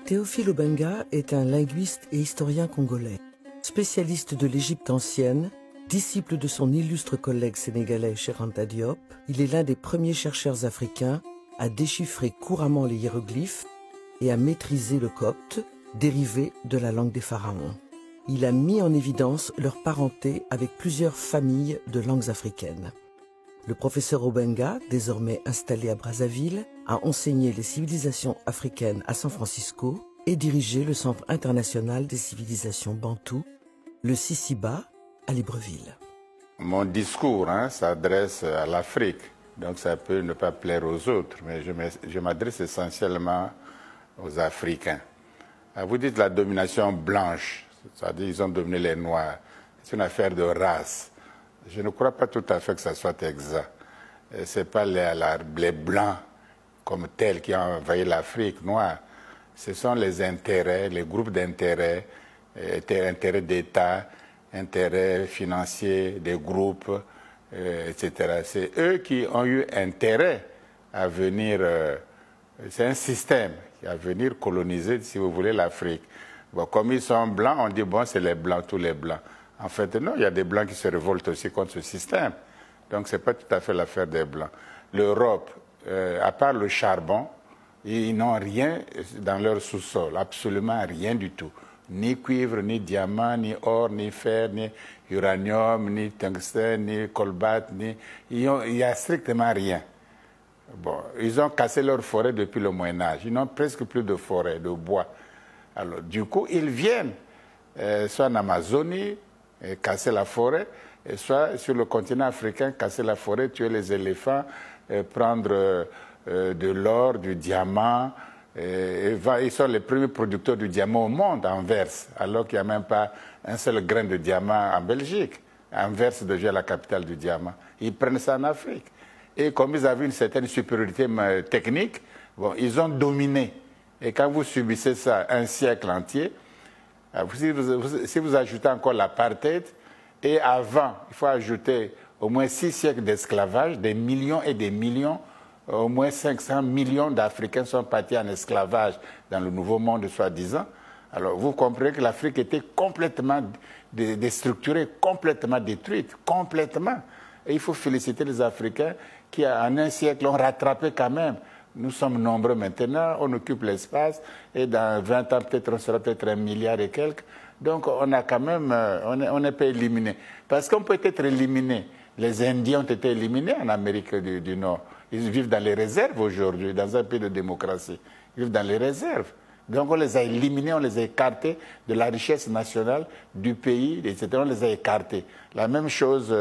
Théophile Obenga est un linguiste et historien congolais. Spécialiste de l'Égypte ancienne, disciple de son illustre collègue sénégalais Cheikh Anta Diop, il est l'un des premiers chercheurs africains à déchiffrer couramment les hiéroglyphes et à maîtriser le copte, dérivé de la langue des pharaons. Il a mis en évidence leur parenté avec plusieurs familles de langues africaines. Le professeur Obenga, désormais installé à Brazzaville, a enseigné les civilisations africaines à San Francisco et dirigé le Centre international des civilisations bantoues, le CICIBA, à Libreville. Mon discours s'adresse à l'Afrique, donc ça peut ne pas plaire aux autres, mais je m'adresse essentiellement aux Africains. Vous dites la domination blanche, c'est-à-dire ils ont dominé les Noirs, c'est une affaire de race. Je ne crois pas tout à fait que ça soit exact. Ce n'est pas les Blancs comme tels qui ont envahi l'Afrique noire. Ce sont les intérêts, les groupes d'intérêts, intérêts d'État, intérêts financiers des groupes, etc. C'est eux qui ont eu intérêt à venir, c'est un système qui a venir coloniser, si vous voulez, l'Afrique. Bon, comme ils sont blancs, on dit, bon, c'est les blancs, tous les blancs. En fait, non, il y a des blancs qui se révoltent aussi contre ce système. Donc, ce n'est pas tout à fait l'affaire des blancs. L'Europe, à part le charbon, ils n'ont rien dans leur sous-sol, absolument rien du tout. Ni cuivre, ni diamant, ni or, ni fer, ni uranium, ni tungstène, ni colbate, il n'y a strictement rien. Bon, ils ont cassé leur forêt depuis le Moyen-Âge. Ils n'ont presque plus de forêt, de bois. Alors, du coup, ils viennent, soit en Amazonie, casser la forêt, et soit sur le continent africain, casser la forêt, tuer les éléphants, prendre de l'or, du diamant. Ils sont les premiers producteurs du diamant au monde, à Anvers, alors qu'il n'y a même pas un seul grain de diamant en Belgique. Anvers devient la capitale du diamant. Ils prennent ça en Afrique. Et comme ils avaient une certaine supériorité technique, bon, ils ont dominé. Et quand vous subissez ça un siècle entier, si vous ajoutez encore l'apartheid, et avant, il faut ajouter au moins 6 siècles d'esclavage, des millions et des millions, au moins 500 millions d'Africains sont partis en esclavage dans le Nouveau Monde, soi-disant. Alors vous comprenez que l'Afrique était complètement déstructurée, complètement détruite, complètement. Et il faut féliciter les Africains qui, en un siècle, ont rattrapé quand même. Nous sommes nombreux maintenant, on occupe l'espace, et dans 20 ans, peut-être, on sera peut-être 1 milliard et quelques. Donc, on a quand même, on n'est pas éliminé. Parce qu'on peut être éliminé. Les Indiens ont été éliminés en Amérique du Nord. Ils vivent dans les réserves aujourd'hui, dans un pays de démocratie. Ils vivent dans les réserves. Donc, on les a éliminés, on les a écartés de la richesse nationale du pays, etc. On les a écartés. La même chose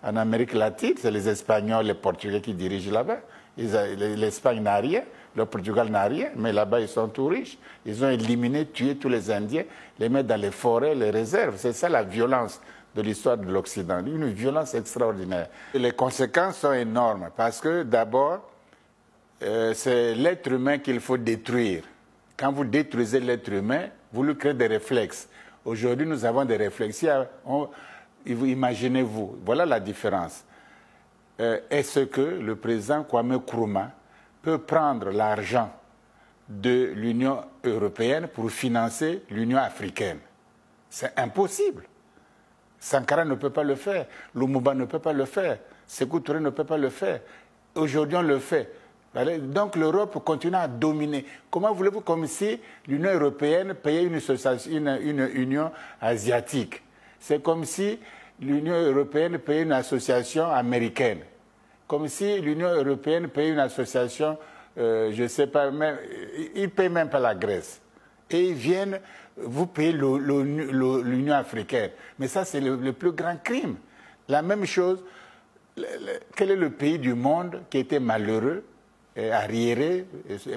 en Amérique latine, c'est les Espagnols, les Portugais qui dirigent là-bas. L'Espagne n'a rien, le Portugal n'a rien, mais là-bas, ils sont tout riches. Ils ont éliminé, tué tous les Indiens, les mettre dans les forêts, les réserves. C'est ça la violence de l'histoire de l'Occident, une violence extraordinaire. Et les conséquences sont énormes, parce que d'abord, c'est l'être humain qu'il faut détruire. Quand vous détruisez l'être humain, vous lui créez des réflexes. Aujourd'hui, nous avons des réflexes. Imaginez-vous, voilà la différence. Est-ce que le président Kwame Nkrumah peut prendre l'argent de l'Union européenne pour financer l'Union africaine? C'est impossible. Sankara ne peut pas le faire. Lumumba ne peut pas le faire. Sékou Touré ne peut pas le faire. Aujourd'hui, on le fait. Donc l'Europe continue à dominer. Comment voulez-vous, comme si l'Union européenne payait une union asiatique? C'est comme si l'Union européenne payait une association américaine. Comme si l'Union européenne payait une association, je ne sais pas, ils ne payent même pas la Grèce. Et ils viennent, vous payez l'Union africaine. Mais ça, c'est le plus grand crime. La même chose, quel est le pays du monde qui était malheureux, arriéré,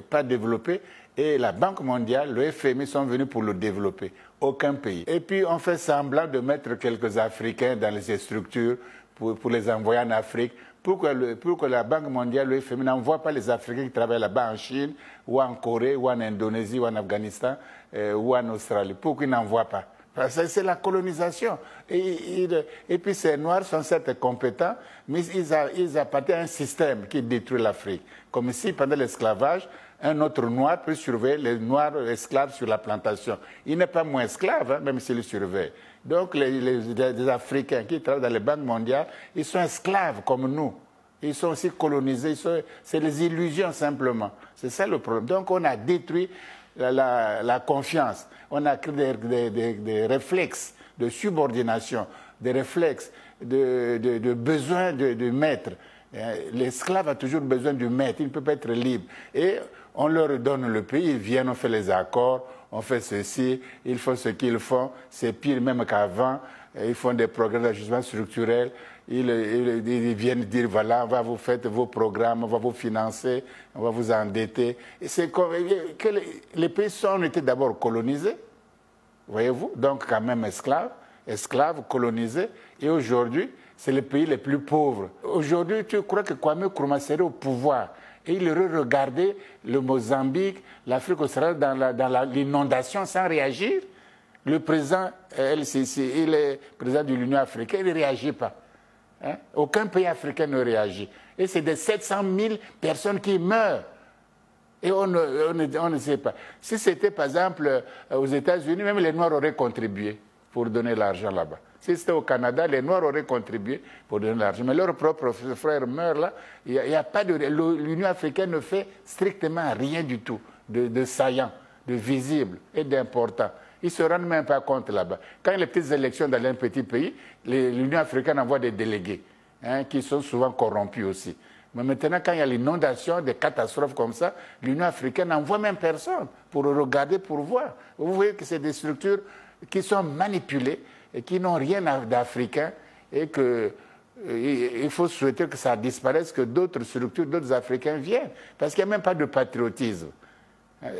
pas développé, et la Banque mondiale, le FMI sont venus pour le développer. Aucun pays. Et puis on fait semblant de mettre quelques Africains dans les structures pour les envoyer en Afrique, pour que la Banque mondiale, le FMI, n'envoie pas les Africains qui travaillent là-bas en Chine, ou en Corée, ou en Indonésie, ou en Afghanistan, ou en Australie, pour qu'ils n'envoient pas. C'est la colonisation. Et puis ces Noirs sont certes compétents, mais ils appartiennent à un système qui détruit l'Afrique. Comme si pendant l'esclavage, un autre noir peut surveiller les noirs esclaves sur la plantation. Il n'est pas moins esclave, hein, même s'il le surveille. Donc les Africains qui travaillent dans les banques mondiales, ils sont esclaves comme nous. Ils sont aussi colonisés, c'est des illusions simplement. C'est ça le problème. Donc on a détruit la confiance, on a créé des réflexes de subordination, des réflexes de besoin de maître. L'esclave a toujours besoin du maître, il ne peut pas être libre. Et on leur donne le pays, ils viennent, on fait les accords, on fait ceci, ils font ce qu'ils font, c'est pire même qu'avant, ils font des programmes d'ajustement structurel, ils viennent dire voilà, on va vous faire vos programmes, on va vous financer, on va vous endetter. C'est comme que les pays ont été d'abord colonisés, voyez-vous, donc quand même esclaves, colonisés, et aujourd'hui, c'est les pays les plus pauvres. Aujourd'hui, tu crois que Kwame Nkrumah serait au pouvoir et il aurait regardé le Mozambique, l'Afrique australe dans l'inondation sans réagir? Le président LCC, il est président de l'Union africaine, il ne réagit pas. Hein? Aucun pays africain ne réagit. Et c'est des 700 000 personnes qui meurent. Et on ne sait pas. Si c'était par exemple aux États-Unis, même les Noirs auraient contribué pour donner l'argent là-bas. Si c'était au Canada, les Noirs auraient contribué pour donner l'argent. Mais leurs propres frères meurent là. Il y a pas de, l'Union africaine ne fait strictement rien du tout de saillant, de visible et d'important. Ils ne se rendent même pas compte là-bas. Quand il y a les petites élections dans un petit pays, l'Union africaine envoie des délégués qui sont souvent corrompus aussi. Mais maintenant, quand il y a l'inondation, des catastrophes comme ça, l'Union africaine n'envoie même personne pour regarder, pour voir. Vous voyez que c'est des structures qui sont manipulées et qui n'ont rien d'africain et qu'il faut souhaiter que ça disparaisse, que d'autres structures, d'autres Africains viennent. Parce qu'il n'y a même pas de patriotisme.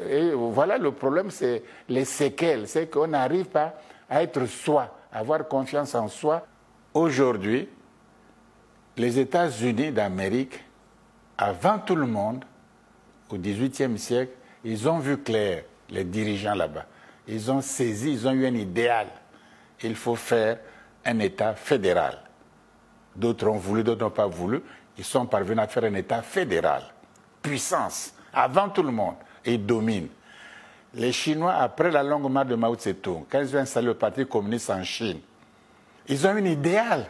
Et voilà, le problème, c'est les séquelles. C'est qu'on n'arrive pas à être soi, à avoir confiance en soi. Aujourd'hui, les États-Unis d'Amérique, avant tout le monde, au XVIIIe siècle, ils ont vu clair, les dirigeants là-bas. Ils ont saisi, ils ont eu un idéal. Il faut faire un État fédéral. D'autres ont voulu, d'autres n'ont pas voulu. Ils sont parvenus à faire un État fédéral. Puissance, avant tout le monde. Et ils dominent. Les Chinois, après la longue marche de Mao Tse-tung, quand ils ont installé le Parti communiste en Chine, ils ont un idéal.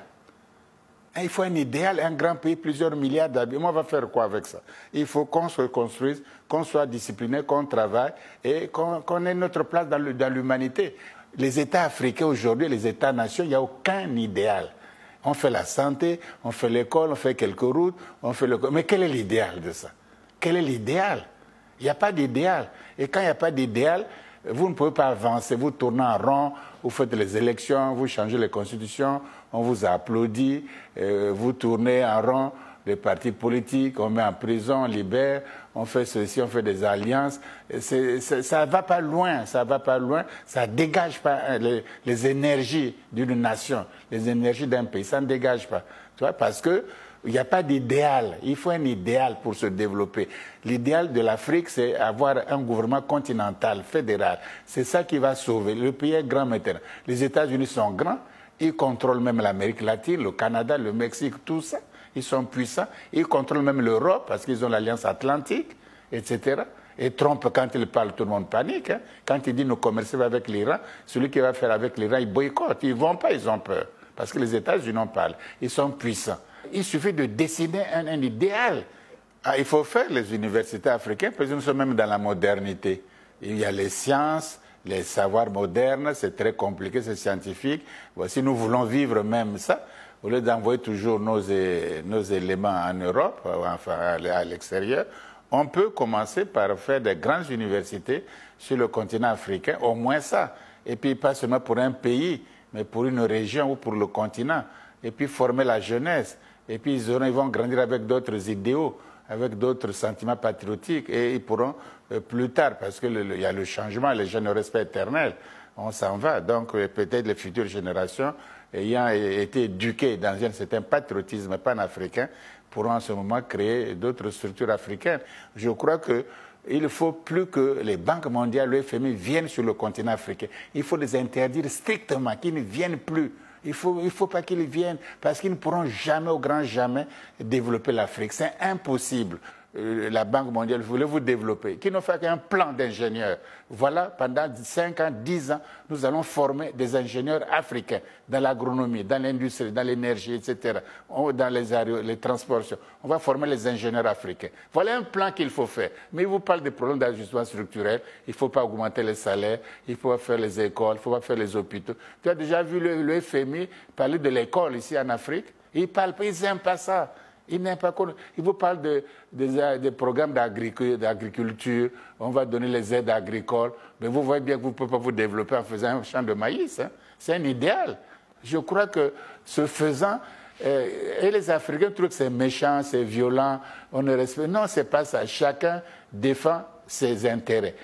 Il faut un idéal, un grand pays, plusieurs milliards d'habitants. On va faire quoi avec ça? Il faut qu'on se construise, qu'on soit discipliné, qu'on travaille et qu'on ait notre place dans l'humanité. Les États africains aujourd'hui, les États-nations, il n'y a aucun idéal. On fait la santé, on fait l'école, on fait quelques routes, on fait mais quel est l'idéal de ça? Quel est l'idéal? Il n'y a pas d'idéal. Et quand il n'y a pas d'idéal, vous ne pouvez pas avancer. Vous tournez en rond, vous faites les élections, vous changez les constitutions, on vous applaudit, vous tournez en rond les partis politiques, on met en prison, on libère, on fait ceci, on fait des alliances. Ça ne va pas loin, ça ne va pas loin, ça ne dégage pas les énergies d'une nation, les énergies d'un pays, ça ne dégage pas. Tu vois, parce que il n'y a pas d'idéal. Il faut un idéal pour se développer. L'idéal de l'Afrique, c'est avoir un gouvernement continental, fédéral. C'est ça qui va sauver. Le pays est grand maintenant. Les États-Unis sont grands. Ils contrôlent même l'Amérique latine, le Canada, le Mexique, tout ça. Ils sont puissants. Ils contrôlent même l'Europe parce qu'ils ont l'Alliance Atlantique, etc. Et Trump, quand il parle, tout le monde panique. Hein. Quand il dit nous commercer avec l'Iran, celui qui va faire avec l'Iran, il boycotte. Ils ne vont pas, ils ont peur. Parce que les États-Unis en parlent. Ils sont puissants. Il suffit de dessiner un idéal. Il faut faire les universités africaines, parce que nous sommes même dans la modernité. Il y a les sciences, les savoirs modernes, c'est très compliqué, c'est scientifique. Si nous voulons vivre même ça, au lieu d'envoyer toujours nos éléments en Europe, enfin à l'extérieur, on peut commencer par faire des grandes universités sur le continent africain, au moins ça. Et puis pas seulement pour un pays, mais pour une région ou pour le continent. Et puis former la jeunesse. Et puis ils vont grandir avec d'autres idéaux, avec d'autres sentiments patriotiques. Et ils pourront plus tard, parce qu'il y a le changement, les gens ne restent pas éternels. On s'en va. Donc peut-être les futures générations, ayant été éduquées dans un certain patriotisme panafricain, pourront en ce moment créer d'autres structures africaines. Je crois qu'il ne faut plus que les banques mondiales, le FMI, viennent sur le continent africain. Il faut les interdire strictement, qu'ils ne viennent plus. Il faut pas qu'ils viennent, parce qu'ils ne pourront jamais, au grand jamais, développer l'Afrique. C'est impossible. la Banque mondiale voulait vous développer, qui n'ont fait qu'un plan d'ingénieurs. Voilà, pendant 5 ans, 10 ans, nous allons former des ingénieurs africains dans l'agronomie, dans l'industrie, dans l'énergie, etc., dans les transports. On va former les ingénieurs africains. Voilà un plan qu'il faut faire. Mais il vous parle des problèmes d'ajustement structurel. Il ne faut pas augmenter les salaires, il faut pas faire les écoles, il ne faut pas faire les hôpitaux. Tu as déjà vu le FMI parler de l'école ici en Afrique? Ils n'aiment pas ça. Ils vous parlent des programmes d'agriculture, on va donner les aides agricoles, mais vous voyez bien que vous ne pouvez pas vous développer en faisant un champ de maïs. Hein. C'est un idéal. Je crois que ce faisant, et les Africains trouvent que c'est méchant, c'est violent, on ne respecte. Non, ce n'est pas ça. Chacun défend ses intérêts.